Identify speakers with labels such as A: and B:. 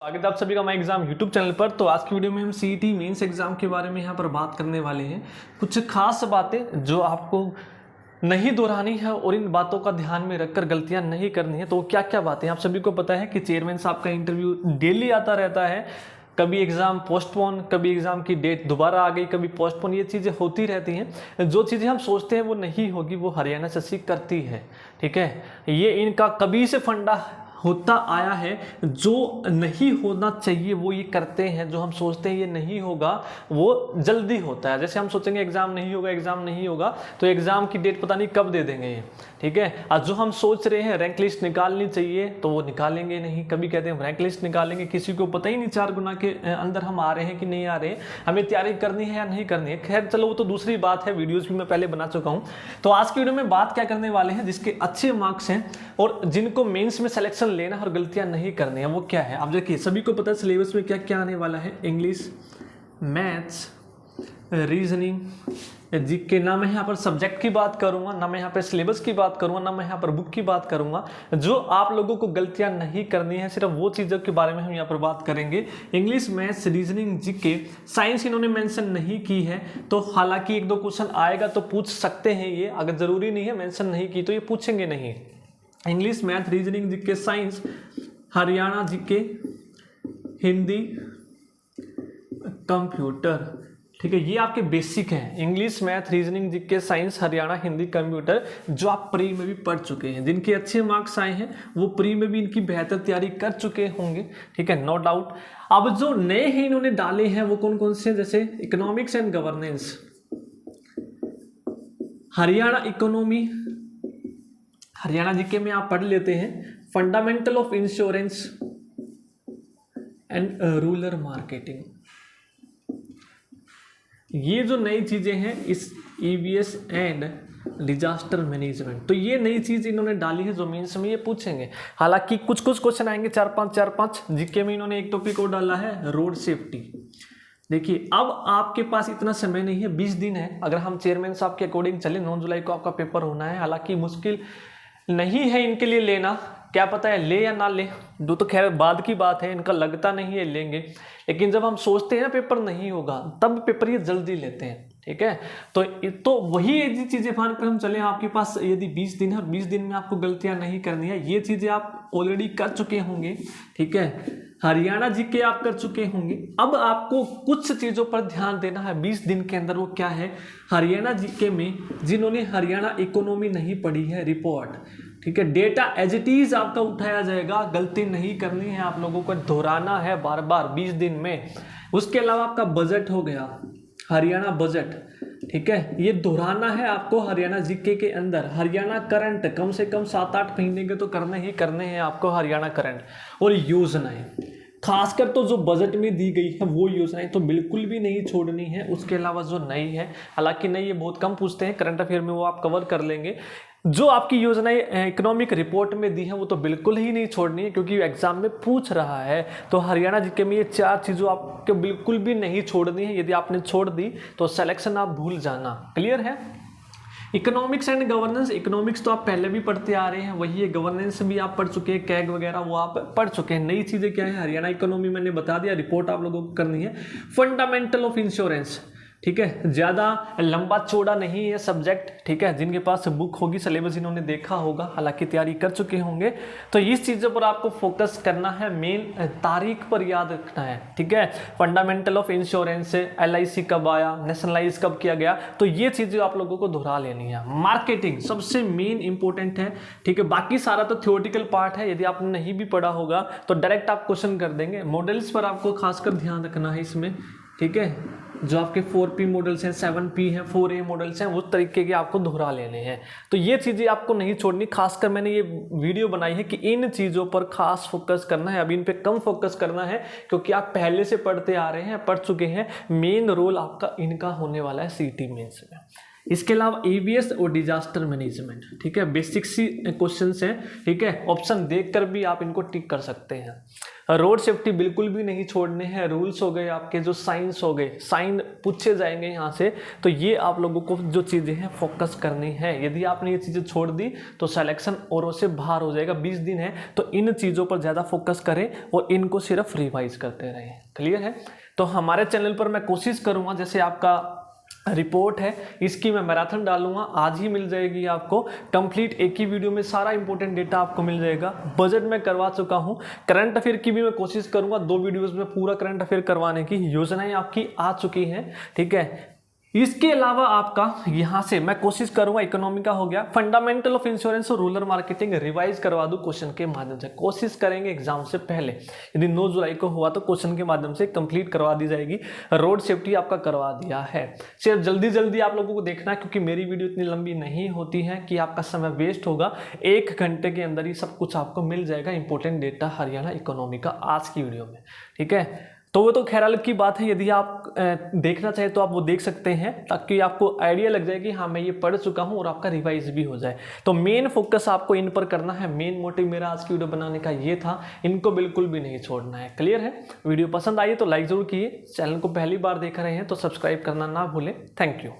A: स्वागत है आप सभी का हमारे एग्जाम यूट्यूब चैनल पर। तो आज की वीडियो में हम सीईटी मेंस एग्जाम के बारे में यहाँ पर बात करने वाले हैं। कुछ खास बातें जो आपको नहीं दोहरानी है और इन बातों का ध्यान में रखकर गलतियां नहीं करनी है। तो क्या क्या बातें, आप सभी को पता है कि चेयरमैन साहब का इंटरव्यू डेली आता रहता है। कभी एग्ज़ाम पोस्टपोन, कभी एग्ज़ाम की डेट दोबारा आ गई, कभी पोस्टपोन, ये चीज़ें होती रहती हैं। जो चीज़ें हम सोचते हैं वो नहीं होगी, वो हरियाणा शशि करती है। ठीक है, ये इनका कभी से फंडा होता आया है। जो नहीं होना चाहिए वो ये करते हैं, जो हम सोचते हैं ये नहीं होगा वो जल्दी होता है। जैसे हम सोचेंगे एग्ज़ाम नहीं होगा, एग्ज़ाम नहीं होगा, तो एग्ज़ाम की डेट पता नहीं कब दे देंगे ये। ठीक है, और जो हम सोच रहे हैं रैंक लिस्ट निकालनी चाहिए तो वो निकालेंगे नहीं। कभी कहते हैं रैंक लिस्ट निकालेंगे, किसी को पता ही नहीं 4 गुना के अंदर हम आ रहे हैं कि नहीं आ रहे हैं, हमें तैयारी करनी है या नहीं करनी है। खैर चलो वो तो दूसरी बात है, वीडियोज़ भी मैं पहले बना चुका हूँ। तो आज की वीडियो में बात क्या करने वाले हैं, जिसके अच्छे मार्क्स हैं और जिनको मेंस में सिलेक्शन लेना और गलतियां नहीं करनी है, वो क्या है। आप देखिए सभी को पता है सिलेबस में क्या क्या आने वाला है। English, maths, reasoning, GK. ना मैं यहाँ पर सब्जेक्ट की बात करूंगा, ना मैं यहाँ पर सिलेबस की बात करूंगा, ना मैं यहाँ पर बुक की बात करूंगा। जो आप लोगों को गलतियां नहीं करनी है, सिर्फ वो चीज़ों के बारे में हम यहाँ पर बात करेंगे। English, maths, reasoning, GK. Science इन्होंने मेंशन नहीं की है, तो हालांकि 1-2 क्वेश्चन आएगा तो पूछ सकते हैं ये, अगर जरूरी नहीं है, मेंशन नहीं की तो ये पूछेंगे नहीं। English, math, reasoning, GK, science, Haryana GK, Hindi, computer. ठीक है, ये आपके बेसिक हैं। English, math, reasoning, GK, science, Haryana, Hindi, computer, जो आप प्री में भी पढ़ चुके हैं। जिनके अच्छे मार्क्स आए हैं वो प्री में भी इनकी बेहतर तैयारी कर चुके होंगे। ठीक है, नो डाउट। अब जो नए हैं इन्होंने डाले हैं वो कौन कौन से, जैसे economics and governance, Haryana economy, Haryana GK में आप पढ़ लेते हैं, fundamental of insurance and rural marketing. ये जो नई चीजें हैं इस ईवीएस एंड डिजास्टर मैनेजमेंट, तो ये नई चीज इन्होंने डाली है जो मेंस में ये पूछेंगे। हालांकि कुछ कुछ क्वेश्चन आएंगे 4-5। जीके में इन्होंने एक टॉपिक और डाला है, रोड सेफ्टी। देखिए अब आपके पास इतना समय नहीं है, 20 दिन है। अगर हम चेयरमैन साहब के अकॉर्डिंग चले 9 जुलाई को आपका पेपर होना है। हालांकि मुश्किल नहीं है इनके लिए लेना, क्या पता है ले या ना ले, जो तो खैर बाद की बात है, इनका लगता नहीं है लेंगे। लेकिन जब हम सोचते हैं ना पेपर नहीं होगा, तब पेपर ये जल्दी लेते हैं। ठीक है, तो वही एक चीजें मान कर हम चले, आपके पास यदि 20 दिन है और 20 दिन में आपको गलतियां नहीं करनी है, ये चीजें आप ऑलरेडी कर चुके होंगे। ठीक है, हरियाणा जीके आप कर चुके होंगे। अब आपको कुछ चीजों पर ध्यान देना है 20 दिन के अंदर। वो क्या है, हरियाणा जीके में जिन्होंने हरियाणा इकोनॉमी नहीं पढ़ी है, रिपोर्ट, ठीक है, डेटा एज इट इज आपका उठाया जाएगा। गलती नहीं करनी है, आप लोगों को दोहराना है बार बार 20 दिन में। उसके अलावा आपका बजट हो गया, हरियाणा बजट। ठीक है, ये दोहराना है आपको हरियाणा जीके के अंदर। हरियाणा करंट कम से कम 7-8 महीने के तो करने ही करने हैं आपको, हरियाणा करंट। और योजनाएं, खासकर तो जो बजट में दी गई है वो योजनाएं तो बिल्कुल भी नहीं छोड़नी है। उसके अलावा जो नई है, हालांकि नई ये बहुत कम पूछते हैं, करंट अफेयर में वो आप कवर कर लेंगे। जो आपकी योजनाएं इकोनॉमिक रिपोर्ट में दी हैं वो तो बिल्कुल ही नहीं छोड़नी है, क्योंकि एग्जाम में पूछ रहा है। तो हरियाणा जीके में ये 4 चीज़ों आपको बिल्कुल भी नहीं छोड़नी है। यदि आपने छोड़ दी तो सिलेक्शन आप भूल जाना। क्लियर है। इकोनॉमिक्स एंड गवर्नेंस, इकोनॉमिक्स तो आप पहले भी पढ़ते आ रहे हैं, वही है। गवर्नेंस भी आप पढ़ चुके हैं, कैग वगैरह वो आप पढ़ चुके हैं। नई चीज़ें क्या है, हरियाणा इकोनॉमी मैंने बता दिया, रिपोर्ट आप लोगों को करनी है। फंडामेंटल ऑफ इंश्योरेंस, ठीक है, ज़्यादा लंबा चौड़ा नहीं है सब्जेक्ट। ठीक है, जिनके पास बुक होगी, सिलेबस इन्होंने देखा होगा, हालांकि तैयारी कर चुके होंगे। तो इस चीज़ों पर आपको फोकस करना है, मेन तारीख पर याद रखना है। ठीक है, फंडामेंटल ऑफ इंश्योरेंस, LIC कब आया, नेशनलाइज कब किया गया, तो ये चीज़ें आप लोगों को दोहरा लेनी है। मार्केटिंग सबसे मेन इंपॉर्टेंट है। ठीक है, बाकी सारा तो थियोरेटिकल पार्ट है, यदि आपने नहीं भी पढ़ा होगा तो डायरेक्ट आप क्वेश्चन कर देंगे। मॉडल्स पर आपको खासकर ध्यान रखना है इसमें। ठीक है, जो आपके 4P मॉडल्स हैं, 7P हैं, 4A मॉडल्स हैं, उस तरीके के आपको दोहरा लेने हैं। तो ये चीज़ें आपको नहीं छोड़नी। खासकर मैंने ये वीडियो बनाई है कि इन चीज़ों पर खास फोकस करना है। अभी इन पे कम फोकस करना है, क्योंकि आप पहले से पढ़ते आ रहे हैं, पढ़ चुके हैं। मेन रोल आपका इनका होने वाला है सीटी मेंस में। इसके अलावा ईवीएस और डिजास्टर मैनेजमेंट, ठीक है, बेसिक सी क्वेश्चन हैं, ठीक है, ऑप्शन देखकर भी आप इनको टिक कर सकते हैं। रोड सेफ्टी बिल्कुल भी नहीं छोड़ने हैं, रूल्स हो गए आपके, जो साइंस हो गए, साइन पूछे जाएंगे यहाँ से, तो ये आप लोगों को जो चीज़ें हैं फोकस करनी है। यदि आपने ये चीज़ें छोड़ दी तो सिलेक्शन औरों से बाहर हो जाएगा। 20 दिन है तो इन चीज़ों पर ज़्यादा फोकस करें और इनको सिर्फ रिवाइज करते रहें। क्लियर है? तो हमारे चैनल पर मैं कोशिश करूँगा, जैसे आपका रिपोर्ट है इसकी मैं मैराथन डालूंगा, आज ही मिल जाएगी आपको कंप्लीट, एक ही वीडियो में सारा इंपॉर्टेंट डेटा आपको मिल जाएगा। बजट में करवा चुका हूं, करंट अफेयर की भी मैं कोशिश करूंगा 2 वीडियोस में पूरा करंट अफेयर करवाने की योजनाएं आपकी आ चुकी हैं, ठीक है। इसके अलावा आपका यहाँ से मैं कोशिश करूंगा, इकोनॉमी का हो गया, फंडामेंटल ऑफ इंश्योरेंस और रूरल मार्केटिंग रिवाइज करवा दूं क्वेश्चन के माध्यम से, कोशिश करेंगे एग्जाम से पहले। यदि 9 जुलाई को हुआ तो क्वेश्चन के माध्यम से कंप्लीट करवा दी जाएगी। रोड सेफ्टी आपका करवा दिया है। सिर्फ जल्दी जल्दी आप लोगों को देखना है, क्योंकि मेरी वीडियो इतनी लंबी नहीं होती है कि आपका समय वेस्ट होगा। 1 घंटे के अंदर ही सब कुछ आपको मिल जाएगा, इंपॉर्टेंट डेटा हरियाणा इकोनॉमी का आज की वीडियो में, ठीक है। तो वो तो खैर अलग की बात है, यदि आप देखना चाहें तो आप वो देख सकते हैं, ताकि आपको आइडिया लग जाए कि हाँ मैं ये पढ़ चुका हूँ और आपका रिवाइज भी हो जाए। तो मेन फोकस आपको इन पर करना है, मेन मोटिव मेरा आज की वीडियो बनाने का ये था, इनको बिल्कुल भी नहीं छोड़ना है। क्लियर है? वीडियो पसंद आई तो लाइक जरूर कीजिए, चैनल को पहली बार देख रहे हैं तो सब्सक्राइब करना ना भूलें। Thank you.